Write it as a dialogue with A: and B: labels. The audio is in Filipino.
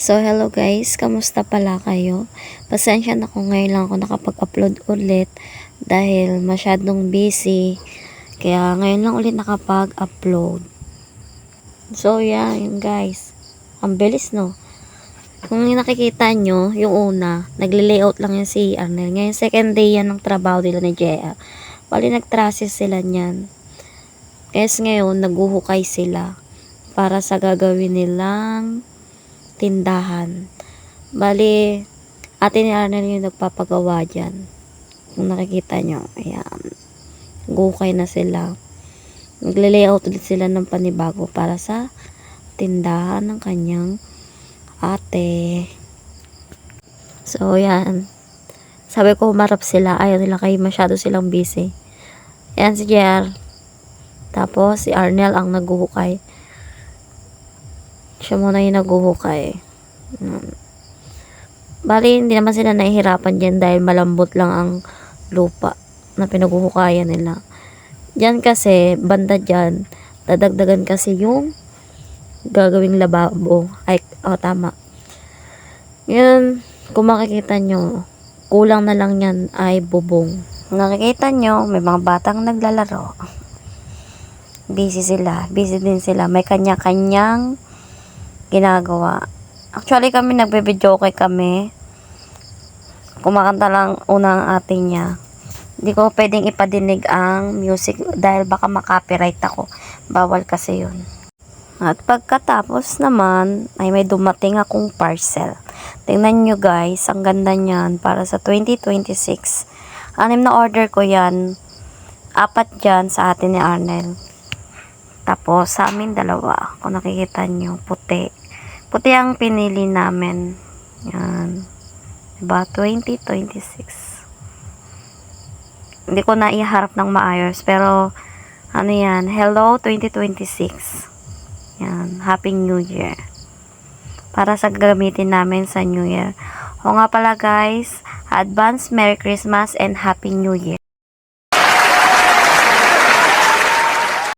A: So, hello guys, kamusta pala kayo? Pasensya na kung ngayon lang ako nakapag-upload ulit dahil masyadong busy. Kaya ngayon lang ulit nakapag-upload. So, yun guys. Ang bilis, no? Kung nakikita nyo, yung una, nagle-layout lang yan si Arnel. Ngayon, second day yan ng trabaho nila ni JR. Bali, nag-traces sila niyan. Kaya ngayon, naguhukay sila para sa gagawin nilang tindahan. Bali, ate ni Arnel yung nagpapagawa dyan. Kung nakikita nyo, ayan. Gukay na sila. Nagle-layout ulit sila ng panibago para sa tindahan ng kanyang ate. So, yan. Sabi ko, humarap sila. Ayaw nila kayo, masyado silang busy. Ayan si JR. Tapos, si Arnel ang naghuhukay. Siya muna yung naghuhukay. Bali, hindi naman sila nahihirapan dyan dahil malambot lang ang lupa na pinaghuhukayan nila. Dyan kasi, banda dyan, dadagdagan kasi yung gagawing lababo. Ay, tama. Yun, kung makikita nyo, kulang na lang yan ay bubong. Nakikita nyo, may mga batang naglalaro. Busy sila. Busy din sila. May kanya-kanyang ginagawa. Actually, kami nagbe-video kay kami. Kumakanta lang unang ate niya. Hindi ko pwedeng ipadinig ang music dahil baka makopyright ako. Bawal kasi yun. At pagkatapos naman, ay may dumating akong parcel. Tingnan nyo guys, ang ganda niyan para sa 2026. 6 na order ko yan. 4 dyan sa atin ni Arnel. Tapos, sa amin 2. Kung nakikita nyo, puti. Puti ang pinili namin. Yan. Diba? 2026. Hindi ko na iharap ng maayos. Pero, ano yan? Hello 2026. Yan. Happy New Year. Para sa gagamitin namin sa New Year. O nga pala guys, advance Merry Christmas and Happy New Year.